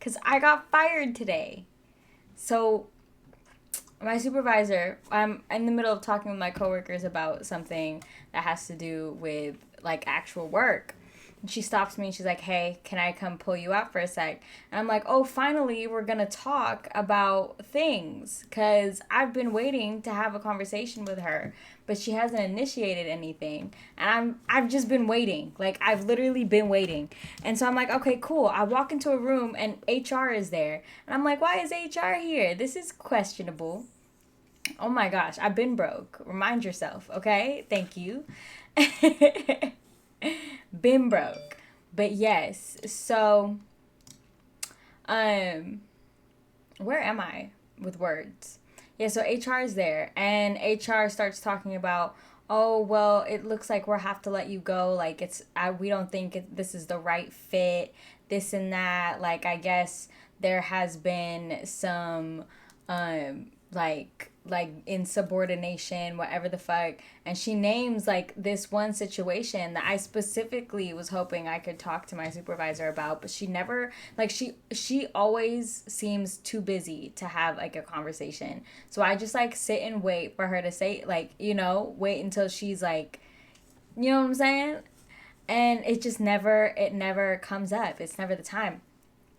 because I got fired today. So my supervisor, I'm in the middle of talking with my coworkers about something that has to do with like actual work. And she stops me and she's like, "Hey, can I come pull you out for a sec?" And I'm like, "Oh, finally, we're gonna talk about things." Because I've been waiting to have a conversation with her, but she hasn't initiated anything. And I've just been waiting. Like, I've literally been waiting. And so I'm like, "Okay, cool." I walk into a room and HR is there. And I'm like, "Why is HR here? This is questionable." Oh my gosh, I've been broke. Remind yourself, okay? Thank you. Been broke. But yes, so um where am I with words? Yeah, so HR is there and HR starts talking about, "Oh, well, it looks like we'll have to let you go. Like we don't think this is the right fit, this and that. Like I guess there has been some like insubordination, whatever the fuck." And she names like this one situation that I specifically was hoping I could talk to my supervisor about, but she never, like, she always seems too busy to have like a conversation. So I just like sit and wait for her to say, like, wait until she's like, you know what I'm saying? And it never comes up. It's never the time.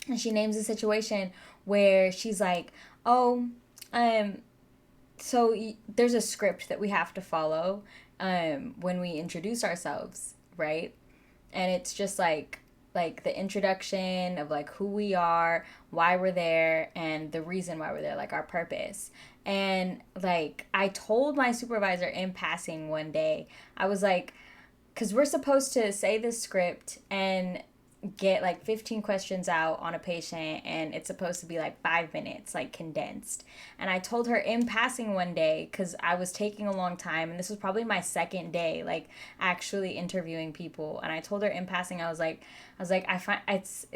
And she names a situation where she's like, "Oh, um so there's a script that we have to follow when we introduce ourselves, right?" And it's just like the introduction of like who we are, why we're there, and the reason why we're there, like our purpose. And like I told my supervisor in passing one day, I was like, because we're supposed to say this script and get like 15 questions out on a patient, and it's supposed to be like 5 minutes, like condensed. And I told her in passing one day, because I was taking a long time and this was probably my second day like actually interviewing people, and I told her in passing, I was like, I find it's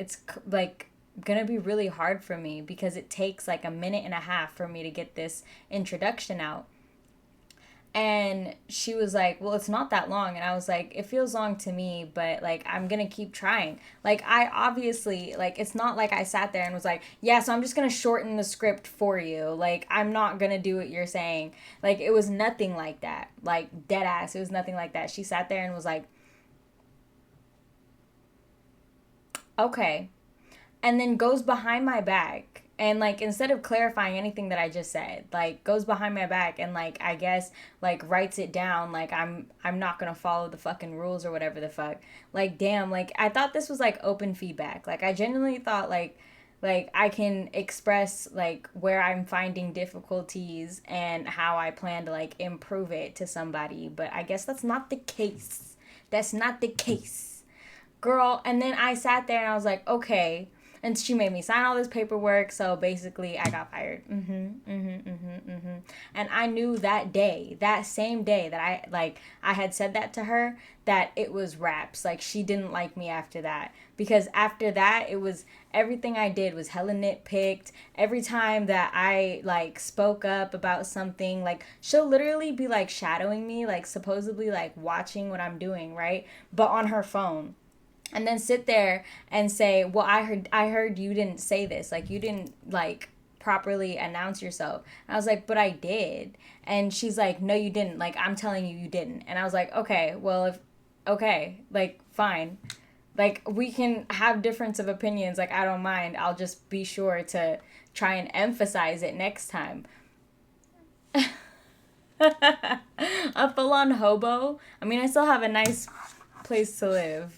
like gonna be really hard for me because it takes like a minute and a half for me to get this introduction out. And she was like, "Well, it's not that long." And I was like, "It feels long to me, but like, I'm going to keep trying." Like, I obviously, like, it's not like I sat there and was like, "Yeah, so I'm just going to shorten the script for you. Like, I'm not going to do what you're saying." Like, it was nothing like that. Like, dead ass. It was nothing like that. She sat there and was like, "Okay." And then goes behind my back and like instead of clarifying anything that I just said, like goes behind my back and like I guess like writes it down like I'm not going to follow the fucking rules or whatever the fuck. Like damn, like I thought this was like open feedback. Like I genuinely thought like I can express like where I'm finding difficulties and how I plan to like improve it to somebody, but I guess that's not the case. That's not the case, girl. And then I sat there and I was like, "Okay." And she made me sign all this paperwork. So basically, I got fired. And I knew that day, that same day that I had said that to her, that it was wraps. Like she didn't like me after that, because after that, it was everything I did was hella nitpicked. Every time that I like spoke up about something, like she'll literally be like shadowing me, like supposedly like watching what I'm doing, right? But on her phone, and then sit there and say, "Well, I heard you didn't say this, like you didn't like properly announce yourself." And I was like, "But I did." And she's like, "No, you didn't. Like I'm telling you, you didn't." And I was like, "Okay, well, if okay, like fine, like we can have difference of opinions, like I don't mind. I'll just be sure to try and emphasize it next time." A full-on hobo. I mean, I still have a nice place to live.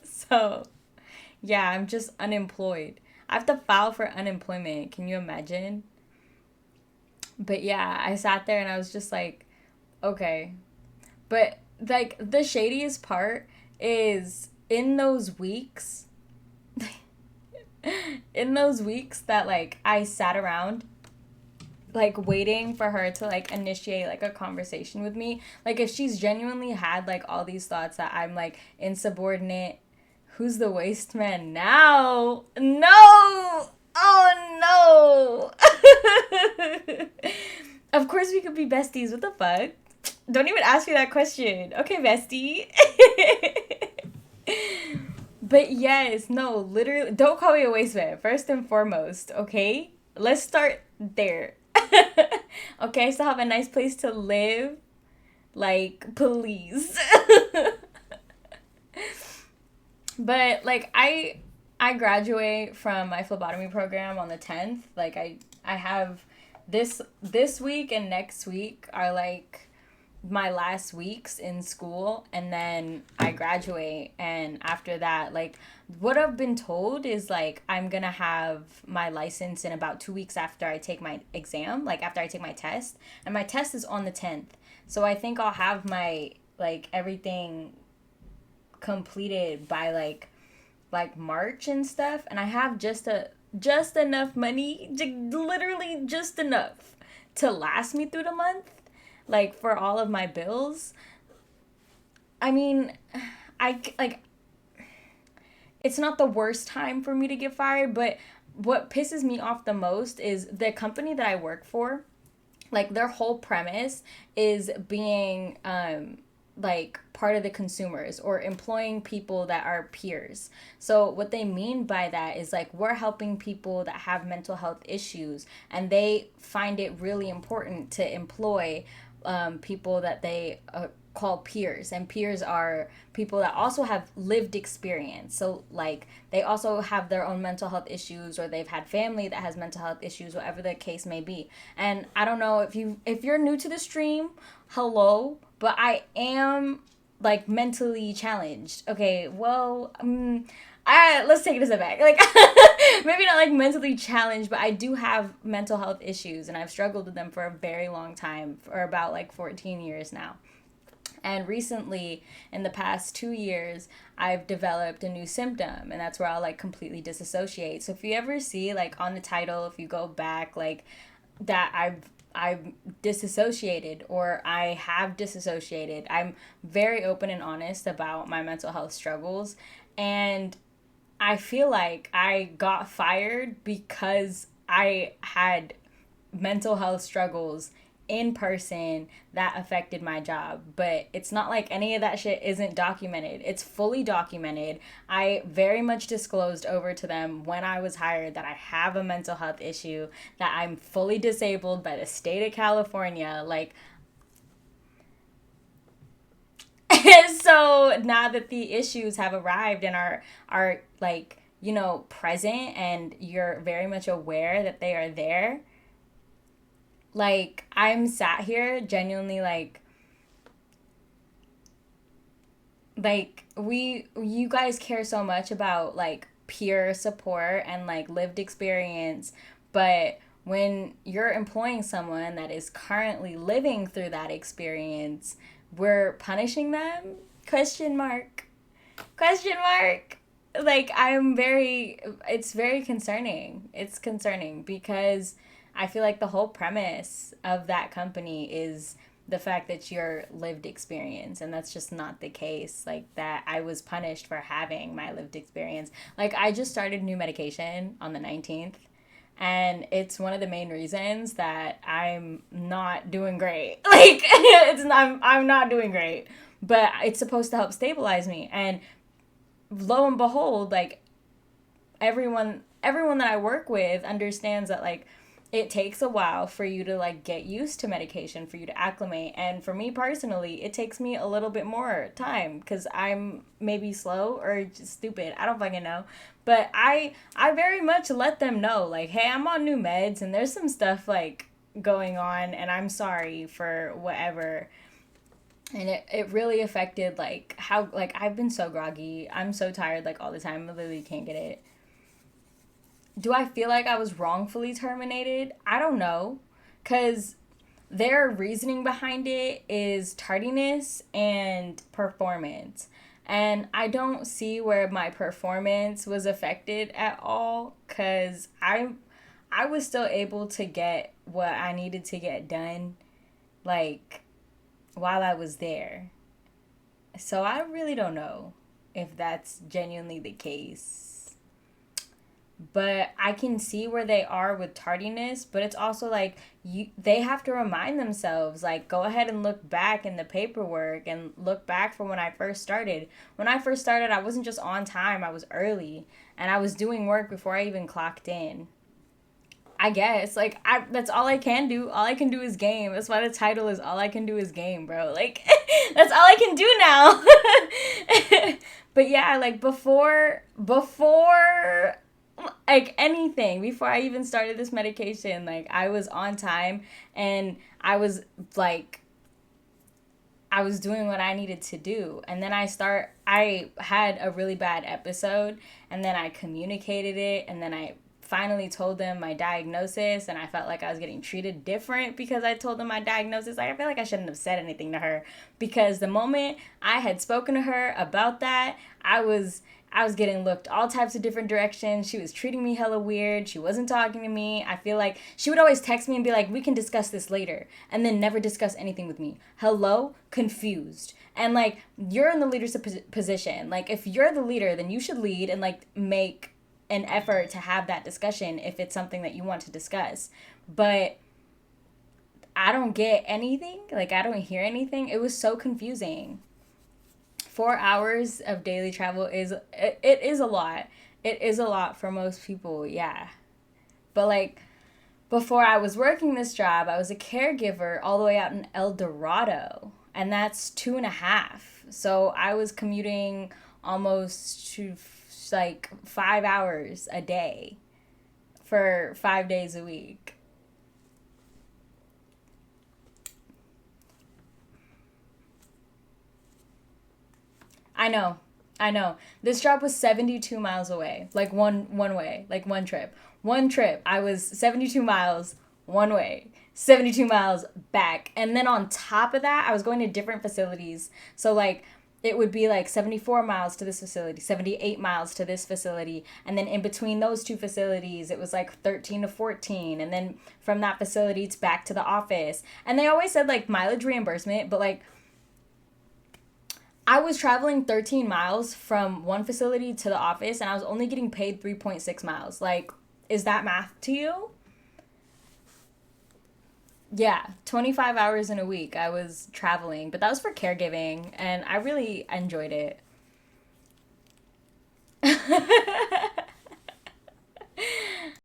So, yeah, I'm just unemployed. I have to file for unemployment. Can you imagine? But yeah, I sat there and I was just like, "Okay." But like the shadiest part is in those weeks that like I sat around like waiting for her to like initiate like a conversation with me, like if she's genuinely had like all these thoughts that I'm like insubordinate, who's the waste man now? No. Oh no. Of course we could be besties. What the fuck? Don't even ask me that question. Okay, bestie. But yes, no, literally, don't call me a waste man. First and foremost, okay? Let's start there. Okay, I still have a nice place to live. Like, please. But like I graduate from my phlebotomy program on the 10th. Like I have this week and next week are like my last weeks in school, and then I graduate, and after that, like, what I've been told is like I'm gonna have my license in about 2 weeks after I take my exam, like after I take my test, and my test is on the 10th. So I think I'll have my like everything completed by like March and stuff, and I have just enough money, literally just enough to last me through the month, like for all of my bills. I mean, I like it's not the worst time for me to get fired, but what pisses me off the most is the company that I work for, like their whole premise is being like part of the consumers or employing people that are peers. So what they mean by that is like we're helping people that have mental health issues, and they find it really important to employ people that they call peers, and peers are people that also have lived experience. So like they also have their own mental health issues, or they've had family that has mental health issues, whatever the case may be. And I don't know if you're new to the stream, hello, but I am like mentally challenged. Okay, well, let's take it a step back. Like, maybe not like mentally challenged, but I do have mental health issues, and I've struggled with them for a very long time, for about like 14 years now. And recently, in the past 2 years, I've developed a new symptom, and that's where I'll like completely disassociate. So if you ever see like on the title, if you go back, like that I've disassociated or I have disassociated, I'm very open and honest about my mental health struggles. And I feel like I got fired because I had mental health struggles in person that affected my job. But it's not like any of that shit isn't documented. It's fully documented. I very much disclosed over to them when I was hired that I have a mental health issue, that I'm fully disabled by the state of California. Like, so now that the issues have arrived and are like, you know, present, and you're very much aware that they are there, like I'm sat here genuinely like we you guys care so much about like peer support and like lived experience, but when you're employing someone that is currently living through that experience, we're punishing them? Question mark. Question mark. Like I'm very it's very concerning. It's concerning because I feel like the whole premise of that company is the fact that you're lived experience, and that's just not the case. Like that I was punished for having my lived experience. Like I just started new medication on the 19th, and it's one of the main reasons that I'm not doing great. Like I'm not doing great, but it's supposed to help stabilize me. And lo and behold, like everyone that I work with understands that like it takes a while for you to like get used to medication, for you to acclimate. And for me personally, it takes me a little bit more time because I'm maybe slow or just stupid. I don't fucking know. But I very much let them know like, hey, I'm on new meds and there's some stuff like going on, and I'm sorry for whatever. And it really affected like how like I've been so groggy. I'm so tired like all the time. I literally can't get it. Do I feel like I was wrongfully terminated? I don't know. Because their reasoning behind it is tardiness and performance. And I don't see where my performance was affected at all, because I was still able to get what I needed to get done, like, while I was there. So I really don't know if that's genuinely the case. but I can see where they are with tardiness, but it's also like they have to remind themselves, like, go ahead and look back in the paperwork and look back from when I first started. When I first started, I wasn't just on time, I was early, and I was doing work before I even clocked in. I guess, like, that's all I can do. All I can do is game. That's why the title is All I Can Do Is Game, bro. Like, that's all I can do now. But yeah, like, before like anything, before I even started this medication, like, I was on time, and like I was doing what I needed to do. And then I had a really bad episode, and then I communicated it, and then I finally told them my diagnosis, and I felt like I was getting treated different because I told them my diagnosis. Like, I feel like I shouldn't have said anything to her, because the moment I had spoken to her about that, I was getting looked all types of different directions. She was treating me hella weird. She wasn't talking to me. I feel like she would always text me and be like, we can discuss this later, and then never discuss anything with me. Hello? Confused. And like, you're in the leadership position. Like, if you're the leader, then you should lead and like make an effort to have that discussion if it's something that you want to discuss. But I don't get anything. Like, I don't hear anything. It was so confusing. 4 hours of daily travel it is a lot. It is a lot for most people, yeah. But like, before I was working this job, I was a caregiver all the way out in El Dorado, and that's 2.5. So I was commuting almost to like 5 hours a day for 5 days a week. I know. I know. This job was 72 miles away. Like one way, like one trip. One trip, I was 72 miles one way. 72 miles back. And then on top of that, I was going to different facilities. So like, it would be like 74 miles to this facility, 78 miles to this facility. And then in between those two facilities, it was like 13 to 14. And then from that facility, it's back to the office. And they always said like mileage reimbursement, but like, I was traveling 13 miles from one facility to the office, and I was only getting paid 3.6 miles. Like, is that math to you? Yeah, 25 hours in a week I was traveling, but that was for caregiving, and I really enjoyed it.